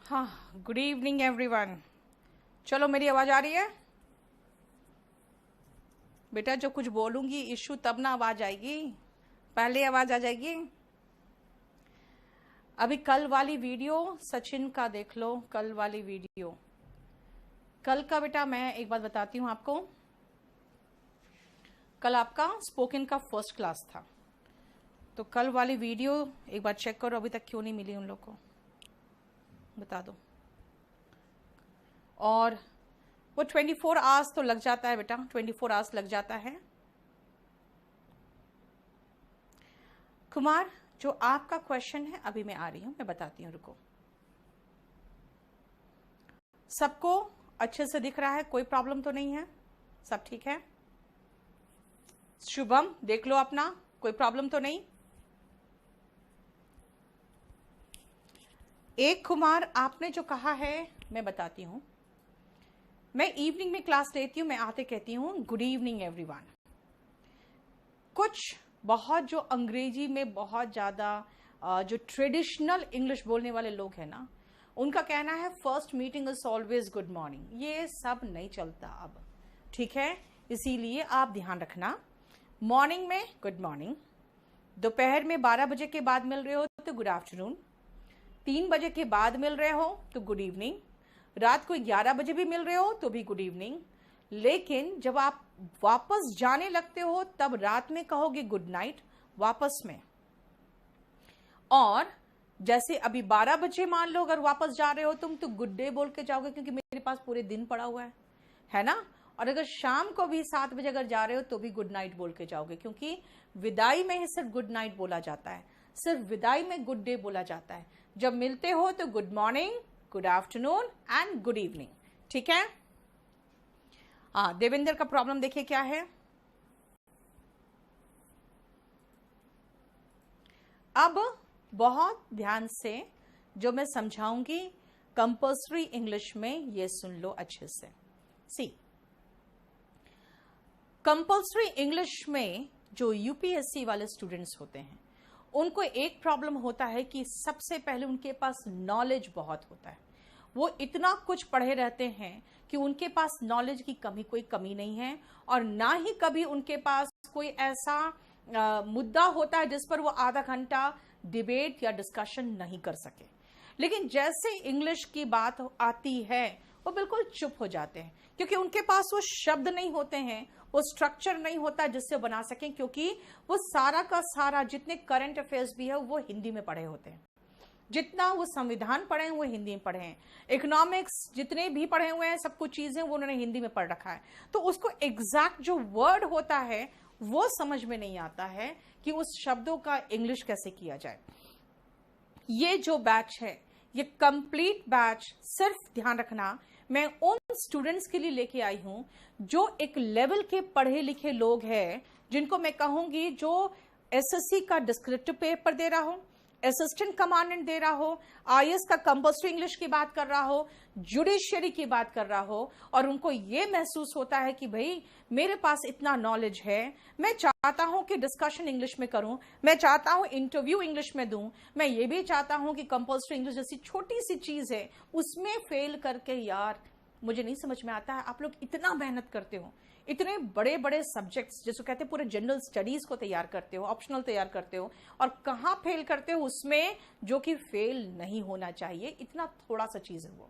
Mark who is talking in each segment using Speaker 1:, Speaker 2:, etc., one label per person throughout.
Speaker 1: हाँ, good evening everyone. चलो, मेरी आवाज़ आ रही है बेटा? जो कुछ बोलूँगी इशू तब ना आवाज़ आएगी, पहले आवाज़ आ जाएगी। अभी कल वाली वीडियो सचिन का देख लो, कल वाली वीडियो। कल का बेटा मैं एक बात बताती हूँ आपको, कल आपका स्पोकन का फर्स्ट क्लास था, तो कल वाली वीडियो एक बार चेक करो, अभी तक क्यों नहीं मिली उन लोग को बता दो। और वो 24 आवर्स तो लग जाता है बेटा, 24 आवर्स लग जाता है। कुमार, जो आपका क्वेश्चन है अभी मैं आ रही हूं, मैं बताती हूं, रुको। सबको अच्छे से दिख रहा है? कोई प्रॉब्लम तो नहीं है? सब ठीक है? शुभम देख लो अपना, कोई प्रॉब्लम तो नहीं? एक कुमार, आपने जो कहा है मैं बताती हूं। मैं इवनिंग में क्लास लेती हूं, मैं आते कहती हूं गुड इवनिंग एवरीवन। कुछ बहुत जो अंग्रेजी में बहुत ज़्यादा जो ट्रेडिशनल इंग्लिश बोलने वाले लोग हैं ना, उनका कहना है first meeting is always good morning. ये सब नहीं चलता अब, ठीक है? इसीलिए आप ध्यान रखना, मॉर्निंग में गुड मॉर्निंग, दोपहर में 12 बजे के बाद मिल रहे हो तो गुड आफ्टरनून, 3 बजे के बाद मिल रहे हो तो गुड इवनिंग, रात को 11 बजे भी मिल रहे हो तो भी गुड इवनिंग। लेकिन जब आप वापस जाने लगते हो तब रात में कहोगे गुड नाइट वापस में। और जैसे अभी 12 बजे मान लो अगर वापस जा रहे हो तुम, तो गुड डे बोल के जाओगे क्योंकि मेरे पास पूरे दिन पड़ा हुआ है ना? और अगर शाम को भी 7 बजे अगर जा रहे हो तो भी गुड नाइट बोल के जाओगे, क्योंकि विदाई में ही सिर्फ गुड नाइट बोला जाता है, सिर्फ विदाई में गुड डे बोला जाता है। जब मिलते हो तो good morning, good afternoon and good evening, ठीक है? हाँ, देवेंद्र का प्रॉब्लम देखिए क्या है। अब बहुत ध्यान से जो मैं समझाऊंगी कंपल्सरी इंग्लिश में, ये सुन लो अच्छे से। सी, कंपल्सरी इंग्लिश में जो यूपीएससी वाले स्टूडेंट्स होते हैं उनको एक प्रॉब्लम होता है कि सबसे पहले उनके पास नॉलेज बहुत होता है। वो इतना कुछ पढ़े रहते हैं कि उनके पास नॉलेज की कोई कमी नहीं है, और ना ही कभी उनके पास कोई ऐसा मुद्दा होता है जिस पर वो आधा घंटा डिबेट या डिस्कशन नहीं कर सके। लेकिन जैसे इंग्लिश की बात आती है वो बिल्कुल चुप हो जाते हैं, क्योंकि उनके पास वो शब्द नहीं होते हैं, वो स्ट्रक्चर नहीं होता जिससे बना सकें, क्योंकि वो सारा का सारा जितने करंट अफेयर्स भी है वो हिंदी में पढ़े होते हैं। जितना वो संविधान पढ़े हैं वो हिंदी में पढ़े हैं, इकोनॉमिक्स जितने भी पढ़े हुए हैं सब कुछ चीजें वो उन्होंने हिंदी में पढ़ रखा है। तो उसको एग्जैक्ट जो वर्ड होता है वो समझ में नहीं आता है कि उस शब्दों का इंग्लिश कैसे किया जाए। ये जो बैच है ये कंप्लीट बैच, सिर्फ ध्यान रखना, मैं उन स्टूडेंट्स के लिए लेके आई हूं जो एक लेवल के पढ़े लिखे लोग हैं, जिनको मैं कहूंगी जो एसएससी का डिस्क्रिप्टिव पेपर दे रहा हो, असिस्टेंट कमांडेंट दे रहा हो, आईएएस का कंपल्सरी इंग्लिश की बात कर रहा हो, जुडिशियरी की बात कर रहा हो, और उनको ये महसूस होता है कि भाई मेरे पास इतना नॉलेज है, मैं चाहता हूं कि डिस्कशन इंग्लिश में करूं, मैं चाहता हूं इंटरव्यू इंग्लिश में दूं, मैं ये भी चाहता हूं कि कंपल्सरी इंग्लिश जैसी छोटी सी चीज है उसमें फेल करके यार मुझे नहीं समझ में आता है। आप लोग इतना मेहनत करते हो, इतने बड़े बड़े सब्जेक्ट्स जिसको कहते हैं पूरे जनरल स्टडीज को तैयार करते हो, ऑप्शनल तैयार करते हो, और कहाँ फेल करते हो उसमें जो कि फेल नहीं होना चाहिए, इतना थोड़ा सा चीज है वो।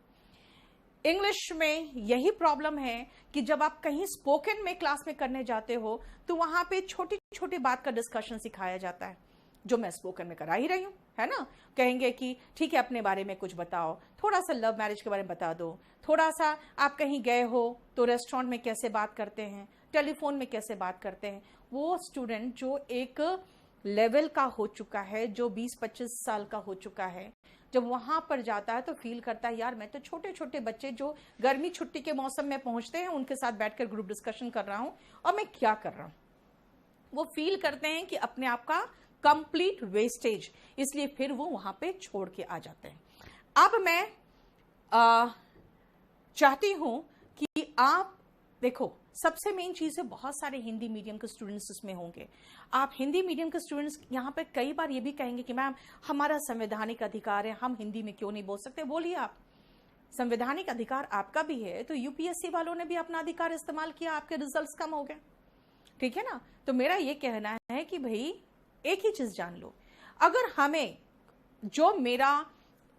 Speaker 1: इंग्लिश में यही प्रॉब्लम है कि जब आप कहीं स्पोकन में क्लास में करने जाते हो तो वहां पे छोटी छोटी बात का डिस्कशन सिखाया जाता है, जो मैं स्पोकन में करा ही रही हूँ, है ना। कहेंगे कि ठीक है अपने बारे में कुछ बताओ, थोड़ा सा लव मैरिज के बारे में बता दो, थोड़ा सा आप कहीं गए हो तो रेस्टोरेंट में कैसे बात करते हैं, टेलीफोन में कैसे बात करते हैं। वो स्टूडेंट जो एक लेवल का हो चुका है, जो 20-25 साल का हो चुका है, जब वहां पर जाता है तो फील करता है यार मैं तो छोटे छोटे बच्चे जो गर्मी छुट्टी के मौसम में पहुंचते हैं उनके साथ बैठकर ग्रुप डिस्कशन कर रहा हूं और मैं क्या कर रहा हूं। वो फील करते हैं कि अपने आप का कंप्लीट वेस्टेज, इसलिए फिर वो वहां पे छोड़ के आ जाते हैं। अब मैं चाहती हूं कि आप देखो, सबसे मेन चीज है बहुत सारे हिंदी मीडियम के स्टूडेंट्स इसमें होंगे। आप हिंदी मीडियम के स्टूडेंट्स यहाँ पे कई बार ये भी कहेंगे कि मैम हमारा संवैधानिक अधिकार है, हम हिंदी में क्यों नहीं बोल सकते। बोलिए, आप संवैधानिक अधिकार आपका भी है, तो यूपीएससी वालों ने भी अपना अधिकार इस्तेमाल किया, आपके रिजल्ट्स कम हो गए, ठीक है ना। तो मेरा ये कहना है कि भाई एक ही चीज जान लो, अगर हमें जो मेरा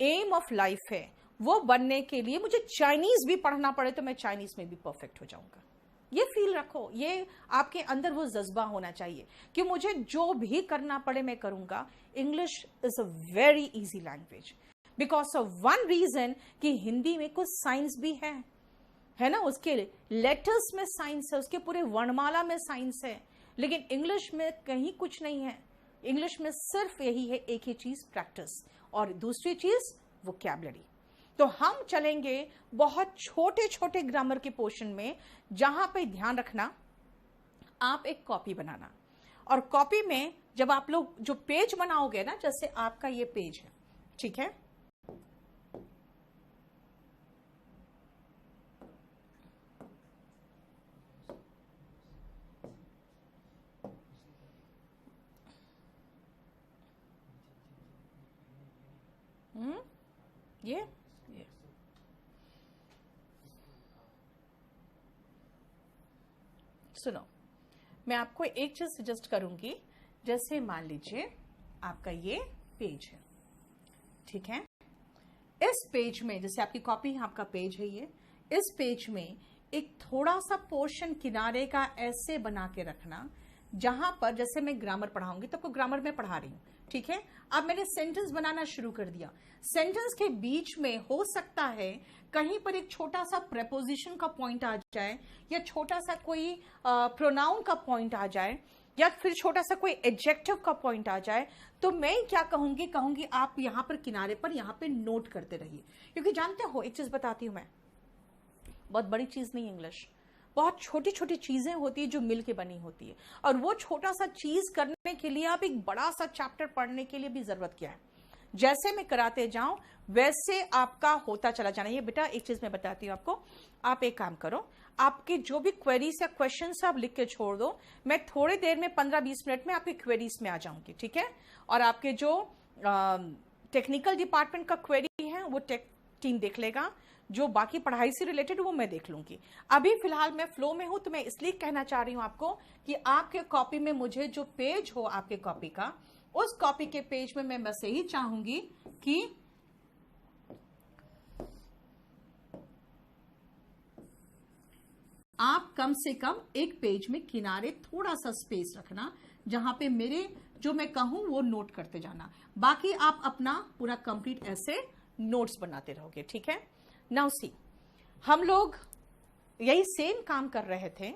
Speaker 1: एम ऑफ लाइफ है वो बनने के लिए मुझे चाइनीज भी पढ़ना पड़े तो मैं चाइनीज में भी परफेक्ट हो जाऊंगा। ये फील रखो, ये आपके अंदर वो जज्बा होना चाहिए कि मुझे जो भी करना पड़े मैं करूंगा। English is a very easy language because of one reason कि हिंदी में कुछ साइंस भी है ना, उसके लेटर्स में साइंस है, उसके पूरे वर्णमाला में साइंस है, लेकिन इंग्लिश में कहीं कुछ नहीं है। इंग्लिश में सिर्फ यही है एक ही चीज, प्रैक्टिस, और दूसरी चीज वोकैबुलरी। तो हम चलेंगे बहुत छोटे छोटे ग्रामर के पोर्शन में, जहां पे ध्यान रखना आप एक कॉपी बनाना, और कॉपी में जब आप लोग जो पेज बनाओगे ना, जैसे आपका ये पेज है, ठीक है, ये सुनो, मैं आपको एक चीज सजेस्ट करूंगी। जैसे मान लीजिए आपका ये पेज है, ठीक है, इस पेज में जैसे आपकी कॉपी आपका पेज है ये, इस पेज में एक थोड़ा सा पोर्शन किनारे का ऐसे बना के रखना, जहां पर जैसे मैं ग्रामर पढ़ाऊंगी तो आपको ग्रामर में पढ़ा रही हूं, ठीक है। अब मैंने सेंटेंस बनाना शुरू कर दिया, सेंटेंस के बीच में हो सकता है कहीं पर एक छोटा सा प्रेपोजिशन का पॉइंट आ जाए, या छोटा सा कोई प्रोनाउन का पॉइंट आ जाए, या फिर छोटा सा कोई एडजेक्टिव का पॉइंट आ जाए, तो मैं क्या कहूंगी आप यहां पर किनारे पर यहां पे नोट करते रहिए। क्योंकि जानते हो, एक चीज बताती हूं मैं, बहुत बड़ी चीज नहीं इंग्लिश, बहुत छोटी छोटी चीजें होती है जो मिल के बनी होती है, और वो छोटा सा चीज करने के लिए आप एक बड़ा सा चैप्टर पढ़ने के लिए भी जरूरत क्या है। जैसे मैं कराते जाऊं वैसे आपका होता चला जाना। ये बेटा एक चीज मैं बताती हूँ आपको, आप एक काम करो, आपके जो भी क्वेरीज या क्वेश्चंस आप लिख के छोड़ दो, मैं थोड़ी देर में 15-20 मिनट में आपके क्वेरीज में आ जाऊंगी, ठीक है। और आपके जो टेक्निकल डिपार्टमेंट का क्वेरी है वो टेक टीम देख लेगा, जो बाकी पढ़ाई से रिलेटेड वो मैं देख लूंगी। अभी फिलहाल मैं फ्लो में हूं, तो मैं इसलिए कहना चाह रही हूं आपको कि आपके कॉपी में मुझे जो पेज हो आपके कॉपी का, उस कॉपी के पेज में मैं बस यही चाहूंगी कि आप कम से कम एक पेज में किनारे थोड़ा सा स्पेस रखना, जहां पे मेरे जो मैं कहूं वो नोट करते जाना, बाकी आप अपना पूरा कंप्लीट ऐसे नोट्स बनाते रहोगे, ठीक है। नाउ सी, हम लोग यही सेम काम कर रहे थे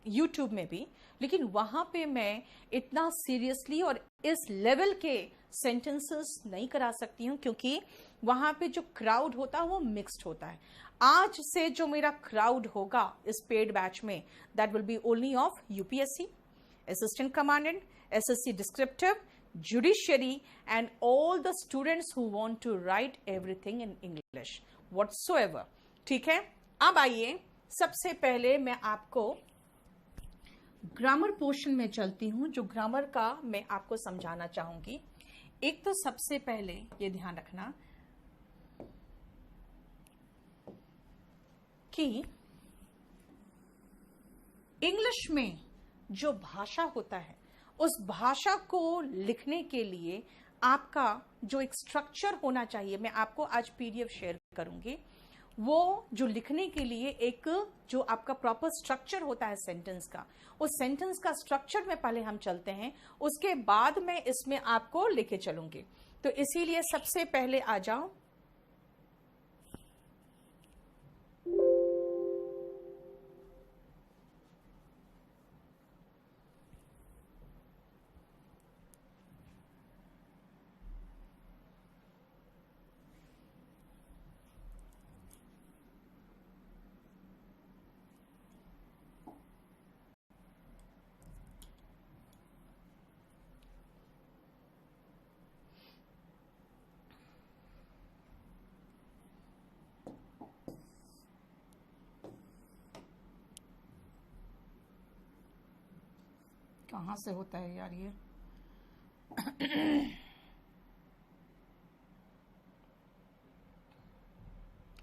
Speaker 1: यूट्यूब में भी, लेकिन वहां पे मैं इतना सीरियसली और इस लेवल के सेंटेंसेस नहीं करा सकती हूं, क्योंकि वहां पे जो क्राउड होता है वो मिक्स्ड होता है। आज से जो मेरा क्राउड होगा इस पेड बैच में, that will be only of UPSC, assistant commandant, SSC descriptive, judiciary, and all the students who want to write everything in English whatsoever, ठीक है। अब आइए, सबसे पहले मैं आपको ग्रामर पोर्शन में चलती हूं, जो ग्रामर का मैं आपको समझाना चाहूंगी। एक तो सबसे पहले ये ध्यान रखना कि इंग्लिश में जो भाषा होता है, उस भाषा को लिखने के लिए आपका जो एक स्ट्रक्चर होना चाहिए, मैं आपको आज पीडीएफ शेयर करूंगी, वो जो लिखने के लिए एक जो आपका प्रॉपर स्ट्रक्चर होता है सेंटेंस का, उस सेंटेंस का स्ट्रक्चर में पहले हम चलते हैं, उसके बाद मैं इसमें आपको लेके चलूंगी। तो इसीलिए सबसे पहले आ जाओ, कहाँ से होता है यार ये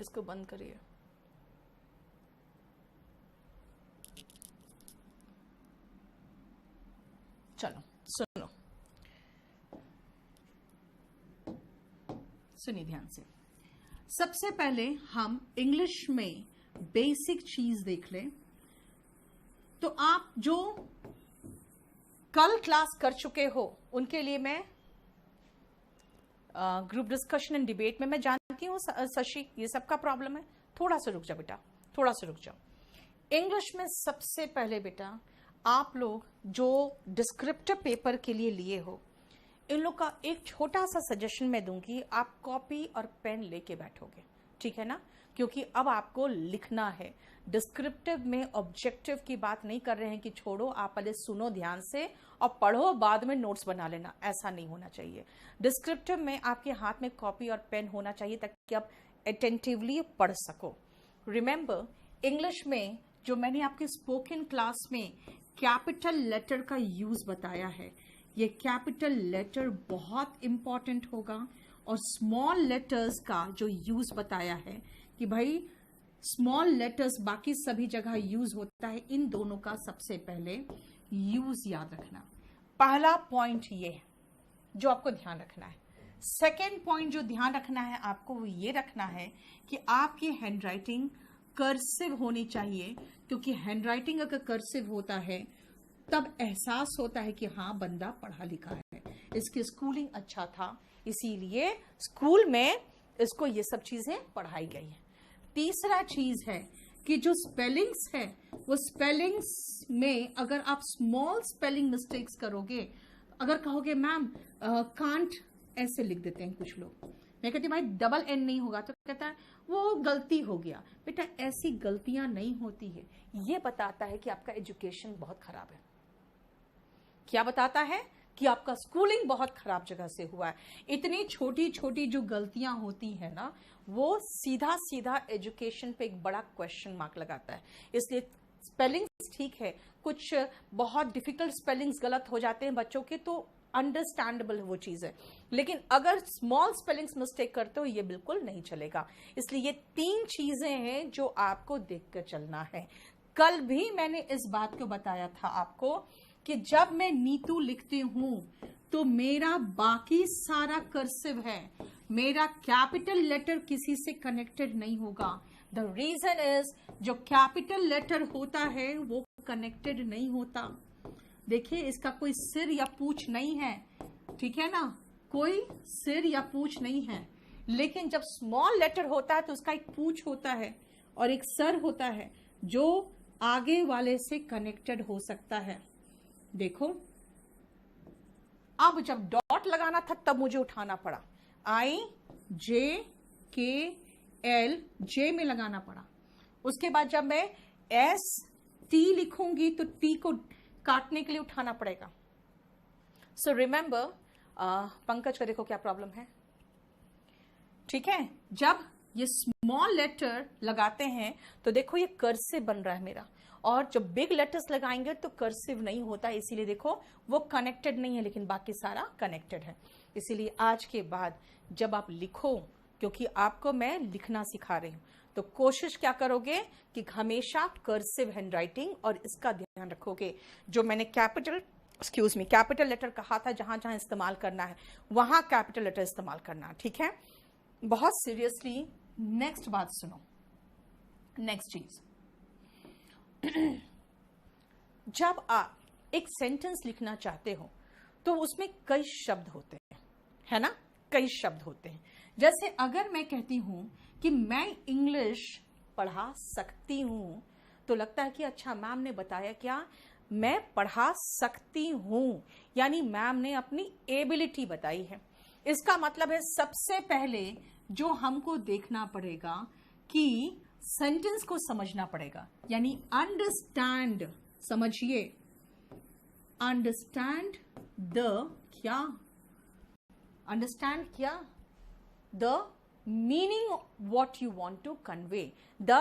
Speaker 1: इसको बंद करिए। चलो सुनो, सुनिए ध्यान से। सबसे पहले हम इंग्लिश में बेसिक चीज देख लें। तो आप जो कल क्लास कर चुके हो उनके लिए मैं ग्रुप डिस्कशन एंड डिबेट में, मैं जानती हूँ शशि ये सबका प्रॉब्लम है, थोड़ा सा रुक जाओ बेटा, थोड़ा सा रुक जाओ। इंग्लिश में सबसे पहले बेटा आप लोग जो डिस्क्रिप्टिव पेपर के लिए लिए हो, इन लोग का एक छोटा सा सजेशन मैं दूंगी, आप कॉपी और पेन लेके बैठोगे, ठीक है ना, क्योंकि अब आपको लिखना है। डिस्क्रिप्टिव में ऑब्जेक्टिव की बात नहीं कर रहे हैं कि छोड़ो, आप पहले सुनो ध्यान से और पढ़ो, बाद में नोट्स बना लेना, ऐसा नहीं होना चाहिए। डिस्क्रिप्टिव में आपके हाथ में कॉपी और पेन होना चाहिए ताकि आप अटेंटिवली पढ़ सको। रिमेंबर, इंग्लिश में जो मैंने आपके स्पोकन क्लास में कैपिटल लेटर का यूज बताया है, ये कैपिटल लेटर बहुत इंपॉर्टेंट होगा, और स्मॉल लेटर्स का जो यूज बताया है कि भाई स्मॉल लेटर्स बाकी सभी जगह यूज होता है, इन दोनों का सबसे पहले यूज याद रखना। पहला पॉइंट ये है जो आपको ध्यान रखना है। सेकेंड पॉइंट जो ध्यान रखना है आपको वो ये रखना है कि आपकी हैंडराइटिंग कर्सिव होनी चाहिए, क्योंकि हैंडराइटिंग अगर कर्सिव होता है तब एहसास होता है कि हाँ बंदा पढ़ा लिखा है, इसकी स्कूलिंग अच्छा था, इसीलिए स्कूल में इसको ये सब चीजें पढ़ाई गई है। तीसरा चीज है कि जो स्पेलिंग्स है वो स्पेलिंग्स में अगर आप स्मॉल स्पेलिंग मिस्टेक्स करोगे, अगर कहोगे मैम कांट ऐसे लिख देते हैं कुछ लोग, मैं कहती भाई डबल एन नहीं होगा, तो कहता है वो गलती हो गया। बेटा ऐसी गलतियां नहीं होती है, ये बताता है कि आपका एजुकेशन बहुत खराब है। क्या बताता है? कि आपका स्कूलिंग बहुत खराब जगह से हुआ है। इतनी छोटी छोटी जो गलतियां होती है ना, वो सीधा सीधा एजुकेशन पे एक बड़ा क्वेश्चन मार्क लगाता है। इसलिए स्पेलिंग्स ठीक है, कुछ बहुत डिफिकल्ट स्पेलिंग्स गलत हो जाते हैं बच्चों के, तो अंडरस्टैंडेबल है वो चीज है, लेकिन अगर स्मॉल स्पेलिंग्स मिस्टेक करते हो ये बिल्कुल नहीं चलेगा। इसलिए ये तीन चीजें हैं जो आपको देखकर चलना है। कल भी मैंने इस बात को बताया था आपको कि जब मैं नीतू लिखती हूं तो मेरा बाकी सारा कर्सिव है, मेरा कैपिटल लेटर किसी से कनेक्टेड नहीं होगा। द रीजन इज जो कैपिटल लेटर होता है वो कनेक्टेड नहीं होता। देखिए इसका कोई सिर या पूछ नहीं है, ठीक है ना, कोई सिर या पूछ नहीं है, लेकिन जब स्मॉल लेटर होता है तो उसका एक पूछ होता है और एक सर होता है जो आगे वाले से कनेक्टेड हो सकता है। देखो अब जब डॉट लगाना था तब मुझे उठाना पड़ा, आई जे के एल, जे में लगाना पड़ा। उसके बाद जब मैं एस टी लिखूंगी तो टी को काटने के लिए उठाना पड़ेगा। सो रिमेंबर, पंकज का देखो क्या प्रॉब्लम है, ठीक है। जब ये स्मॉल लेटर लगाते हैं तो देखो ये कर्सिव बन रहा है मेरा, और जब बिग लेटर्स लगाएंगे तो कर्सिव नहीं होता, इसीलिए देखो वो कनेक्टेड नहीं है, लेकिन बाकी सारा कनेक्टेड है। इसीलिए आज के बाद जब आप लिखो, क्योंकि आपको मैं लिखना सिखा रही हूं, तो कोशिश क्या करोगे कि हमेशा कर्सिव हैंडराइटिंग और इसका ध्यान रखोगे। जो मैंने कैपिटल लेटर कहा था, जहां जहां इस्तेमाल करना है वहां कैपिटल लेटर इस्तेमाल करना, ठीक है। बहुत सीरियसली नेक्स्ट बात सुनो, नेक्स्ट चीज, जब आप एक सेंटेंस लिखना चाहते हो तो उसमें कई शब्द होते हैं, है ना, कई शब्द होते हैं। जैसे अगर मैं कहती हूं कि मैं इंग्लिश पढ़ा सकती हूं, तो लगता है कि अच्छा मैम ने बताया क्या, मैं पढ़ा सकती हूं, यानी मैम ने अपनी एबिलिटी बताई है। इसका मतलब है सबसे पहले जो हमको देखना पड़ेगा कि सेंटेंस को समझना पड़ेगा, यानी अंडरस्टैंड, समझिए, अंडरस्टैंड द क्या, अंडरस्टैंड क्या, the meaning what you want to convey, the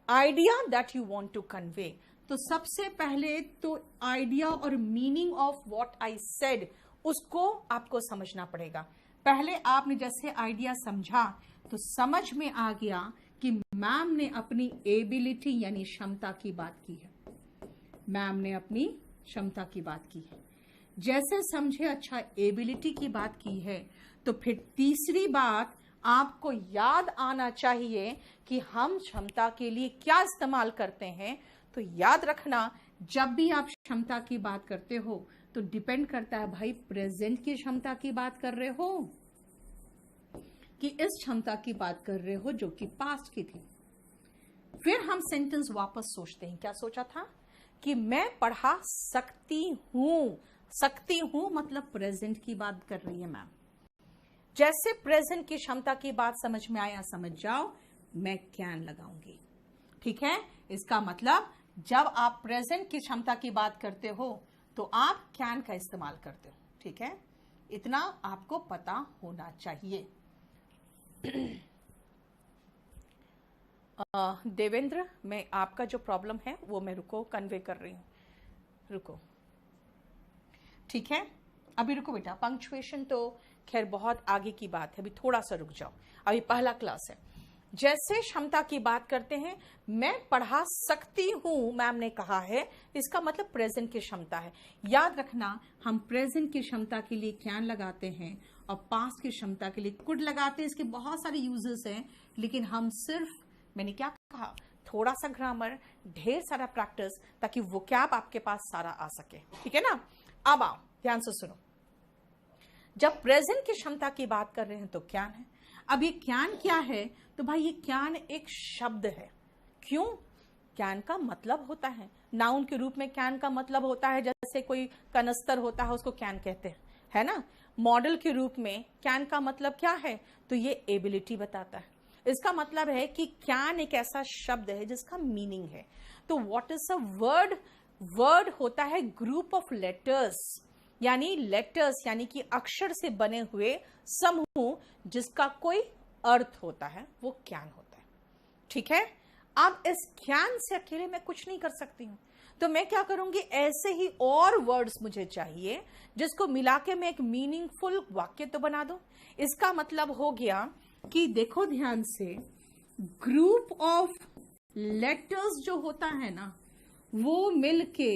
Speaker 1: idea that you want to convey. तो सबसे पहले तो आइडिया और meaning of what I said उसको आपको समझना पड़ेगा। पहले आपने जैसे आइडिया समझा तो समझ में आ गया कि मैम ने अपनी एबिलिटी यानी क्षमता की बात की है, मैम ने अपनी क्षमता की बात की है। जैसे समझे अच्छा एबिलिटी की बात की है, तो फिर तीसरी बात आपको याद आना चाहिए कि हम क्षमता के लिए क्या इस्तेमाल करते हैं। तो याद रखना, जब भी आप क्षमता की बात करते हो तो डिपेंड करता है भाई प्रेजेंट की क्षमता की बात कर रहे हो कि इस क्षमता की बात कर रहे हो जो कि पास्ट की थी। फिर हम सेंटेंस वापस सोचते हैं, क्या सोचा था कि मैं पढ़ा सकती हूं, सकती हूं मतलब प्रेजेंट की बात कर रही है मैम। जैसे प्रेजेंट की क्षमता की बात समझ में आया, समझ जाओ मैं कैन लगाऊंगी, ठीक है। इसका मतलब जब आप प्रेजेंट की क्षमता की बात करते हो तो आप कैन का इस्तेमाल करते हो, ठीक है। इतना आपको पता होना चाहिए। देवेंद्र, मैं आपका जो प्रॉब्लम है वो मैं रुको कन्वे कर रही हूं, रुको, ठीक है। अभी रुको बेटा, पंक्चुएशन तो खैर बहुत आगे की बात है, अभी थोड़ा सा रुक जाओ, अभी पहला क्लास है। जैसे क्षमता की बात करते हैं, मैं पढ़ा सकती हूं मैम ने कहा है, इसका मतलब प्रेजेंट की क्षमता है। याद रखना, हम प्रेजेंट की क्षमता के लिए कैन लगाते हैं और पास्ट की क्षमता के लिए कुड लगाते हैं। इसके बहुत सारे यूजेस हैं, लेकिन हम सिर्फ, मैंने क्या कहा, थोड़ा सा ग्रामर, ढेर सारा प्रैक्टिस, ताकि वोकैब आपके पास सारा आ सके, ठीक है ना। अब आओ ध्यान से सुनो, जब प्रेजेंट की क्षमता की बात कर रहे हैं तो कैन है। अब ये कैन क्या है, तो भाई ये कैन एक शब्द है। क्यों? कैन का मतलब होता है, नाउन के रूप में कैन का मतलब होता है, जैसे कोई कनस्तर होता है उसको कैन कहते हैं, है ना। मॉडल के रूप में कैन का मतलब क्या है, तो ये एबिलिटी बताता है। इसका मतलब है कि कैन एक ऐसा शब्द है जिसका मीनिंग है। तो what is a word, word होता है ग्रुप ऑफ लेटर्स, यानी लेटर्स यानी कि अक्षर से बने हुए समूह जिसका कोई अर्थ होता है, वो कैन होता है, ठीक है। अब इस कैन से अकेले मैं कुछ नहीं कर सकती हूं, तो मैं क्या करूंगी, ऐसे ही और वर्ड्स मुझे चाहिए जिसको मिला के मैं एक मीनिंगफुल वाक्य तो बना दूं। इसका मतलब हो गया कि देखो ध्यान से, ग्रुप ऑफ लेटर्स जो होता है ना, वो मिलके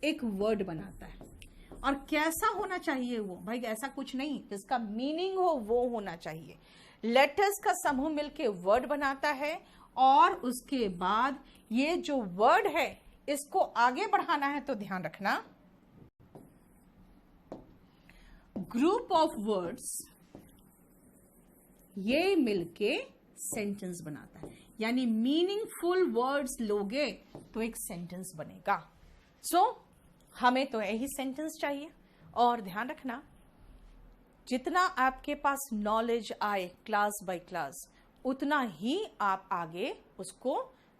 Speaker 1: एक वर्ड बनाता है। और कैसा होना चाहिए वो, भाई ऐसा कुछ नहीं, जिसका मीनिंग हो वो होना चाहिए। लेटर्स का समूह मिलके वर्ड बनाता है, और उसके बाद ये जो वर्ड है इसको आगे बढ़ाना है, तो ध्यान रखना, ग्रुप ऑफ वर्ड्स ये मिलके सेंटेंस बनाता है, यानी मीनिंगफुल वर्ड्स लोगे तो एक सेंटेंस बनेगा। सो हमें तो यही सेंटेंस चाहिए। और ध्यान रखना, जितना आपके पास नॉलेज आए क्लास बाय क्लास, उतना ही आप आगे उसको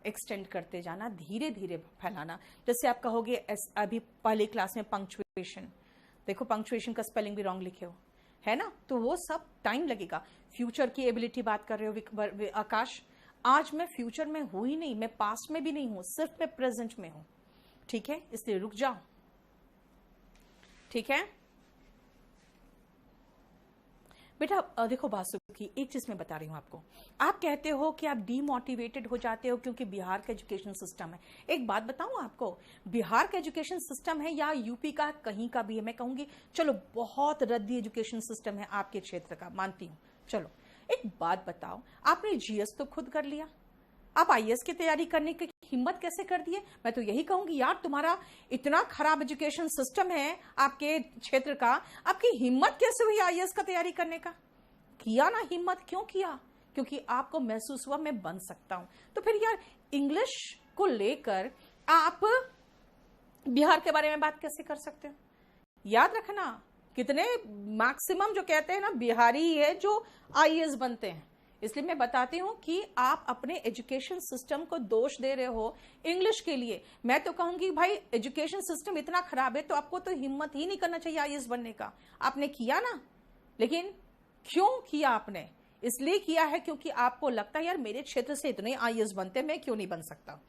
Speaker 1: एक्सटेंड करते जाना, धीरे धीरे फैलाना। जैसे आप कहोगे अभी पहली क्लास में पंक्चुएशन, देखो पंक्चुएशन का स्पेलिंग भी रॉन्ग लिखे हो, है ना, तो वो सब टाइम लगेगा। फ्यूचर की एबिलिटी बात कर रहे हो आकाश, आज मैं फ्यूचर में हूं ही नहीं, मैं पास्ट में भी नहीं हूं, सिर्फ मैं प्रेजेंट में हूं, ठीक है, इसलिए रुक जाओ, ठीक है बेटा। देखो बासुकी, एक चीज मैं बता रही हूं आपको, आप कहते हो कि आप डीमोटिवेटेड हो जाते हो क्योंकि बिहार का एजुकेशन सिस्टम है। एक बात बताऊं आपको, बिहार का एजुकेशन सिस्टम है या यूपी का कहीं का भी है, मैं कहूंगी चलो बहुत रद्दी एजुकेशन सिस्टम है आपके क्षेत्र का, मानती हूं, चलो एक बात बताओ, आपने जीएस तो खुद कर लिया, आप आईएएस की तैयारी करने की हिम्मत कैसे कर दी है? मैं तो यही कहूंगी यार, तुम्हारा इतना खराब एजुकेशन सिस्टम है आपके क्षेत्र का, आपकी हिम्मत कैसे हुई आईएएस का तैयारी करने का? किया ना हिम्मत, क्यों किया? क्योंकि आपको महसूस हुआ मैं बन सकता हूं। तो फिर यार इंग्लिश को लेकर आप बिहार के बारे में बात कैसे कर सकते हो? याद रखना, कितने मैक्सिमम जो कहते हैं ना बिहारी ही है जो आईएएस बनते हैं। इसलिए मैं बताती हूं कि आप अपने एजुकेशन सिस्टम को दोष दे रहे हो इंग्लिश के लिए। मैं तो कहूंगी भाई एजुकेशन सिस्टम इतना खराब है तो आपको तो हिम्मत ही नहीं करना चाहिए आईएएस बनने का। आपने किया ना, लेकिन क्यों किया आपने? इसलिए किया है क्योंकि आपको लगता है यार मेरे क्षेत्र से इतने आईएएस बनते, मैं क्यों नहीं बन सकता।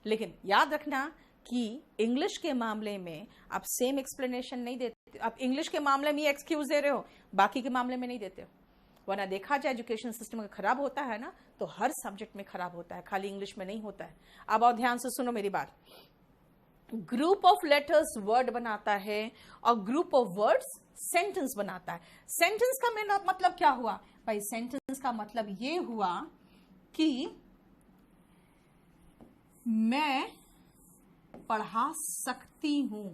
Speaker 1: लेकिन याद रखना कि इंग्लिश के मामले में आप सेम एक्सप्लेनेशन नहीं देते। आप इंग्लिश के मामले में एक्सक्यूज दे रहे हो, बाकी के मामले में नहीं देते हो। वरना देखा जाए एजुकेशन सिस्टम अगर खराब होता है ना तो हर सब्जेक्ट में खराब होता है, खाली इंग्लिश में नहीं होता है। अब और ध्यान से सुनो मेरी बात। ग्रुप ऑफ लेटर्स वर्ड बनाता है और ग्रुप ऑफ वर्ड्स सेंटेंस बनाता है। सेंटेंस का मतलब क्या हुआ भाई? सेंटेंस का मतलब ये हुआ कि मैं पढ़ा सकती हूं,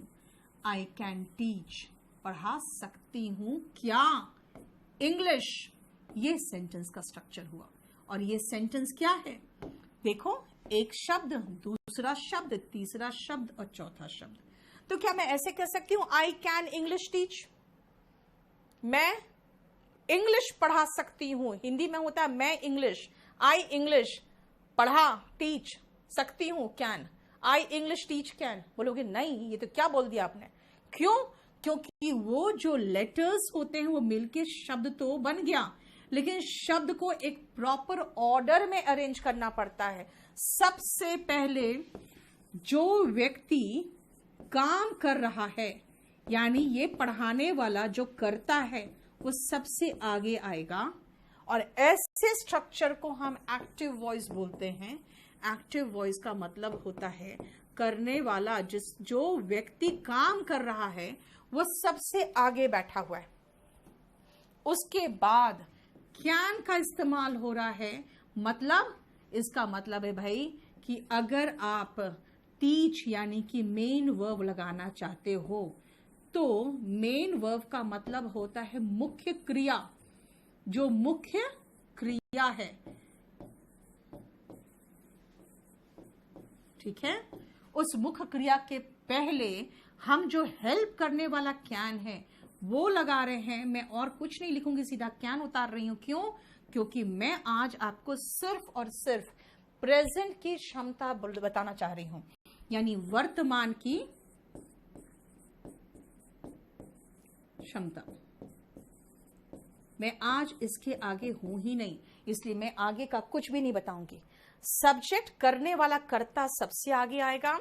Speaker 1: आई कैन टीच। पढ़ा सकती हूं क्या? इंग्लिश। ये सेंटेंस का स्ट्रक्चर हुआ। और ये सेंटेंस क्या है? देखो, एक शब्द, दूसरा शब्द, तीसरा शब्द और चौथा शब्द। तो क्या मैं ऐसे कह सकती हूं आई कैन इंग्लिश टीच? मैं इंग्लिश पढ़ा सकती हूं। हिंदी में होता है मैं इंग्लिश, आई इंग्लिश पढ़ा टीच सकती हूं, can. I English teach can. बोलोगे नहीं, ये तो क्या बोल दिया आपने। क्यों? क्योंकि वो जो लेटर्स होते हैं वो मिलके शब्द तो बन गया, लेकिन शब्द को एक प्रॉपर ऑर्डर में अरेंज करना पड़ता है। सबसे पहले जो व्यक्ति काम कर रहा है, यानी ये पढ़ाने वाला जो करता है, वो सबसे आगे आएगा। और ऐसे स्ट्रक्चर को हम एक्टिव वॉइस बोलते हैं। एक्टिव वॉइस का मतलब होता है करने वाला, जो व्यक्ति काम कर रहा है वो सबसे आगे बैठा हुआ है। उसके बाद कैन का इस्तेमाल हो रहा है। मतलब इसका मतलब है भाई कि अगर आप टीच यानी कि मेन वर्ब लगाना चाहते हो तो मेन वर्ब का मतलब होता है मुख्य क्रिया। जो मुख्य क्रिया है, ठीक है, उस मुख्य क्रिया के पहले हम जो हेल्प करने वाला कैन है वो लगा रहे हैं। मैं और कुछ नहीं लिखूंगी, सीधा कैन उतार रही हूं। क्यों? क्योंकि मैं आज आपको सिर्फ और सिर्फ प्रेजेंट की क्षमता बताना चाह रही हूं, यानी वर्तमान की क्षमता। मैं आज इसके आगे हूं ही नहीं, इसलिए मैं आगे का कुछ भी नहीं बताऊंगी। सब्जेक्ट करने वाला कर्ता सबसे आगे आएगा,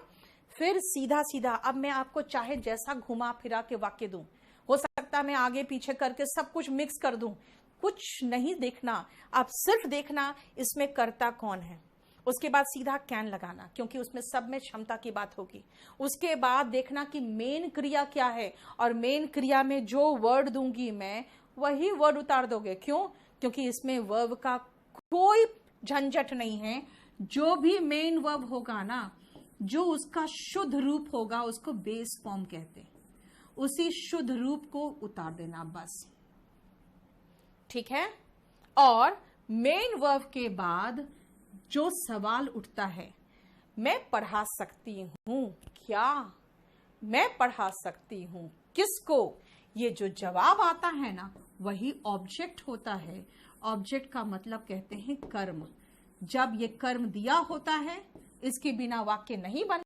Speaker 1: फिर सीधा सीधा। अब मैं आपको चाहे जैसा घुमा फिरा के वाक्य दूं, हो सकता है मैं आगे पीछे करके सब कुछ मिक्स कर दूं, कुछ नहीं देखना। आप सिर्फ देखना इसमें कर्ता कौन है, उसके बाद सीधा कैन लगाना, क्योंकि उसमें सब में क्षमता की बात होगी। उसके बाद देखना कि मेन क्रिया क्या है, और मेन क्रिया में जो वर्ड दूंगी मैं वही वर्ड उतार दोगे। क्यों? क्योंकि इसमें वर्ब का कोई झंझट नहीं है। जो भी मेन वर्ब होगा ना, जो उसका शुद्ध रूप होगा उसको बेस फॉर्म कहते हैं। उसी शुद्ध रूप को उतार देना बस, ठीक है। और मेन वर्ब के बाद जो सवाल उठता है, मैं पढ़ा सकती हूं क्या? मैं पढ़ा सकती हूं किसको? ये जो जवाब आता है ना, वही ऑब्जेक्ट होता है। ऑब्जेक्ट का मतलब कहते हैं कर्म। जब ये कर्म दिया होता है, इसके बिना वाक्य नहीं बन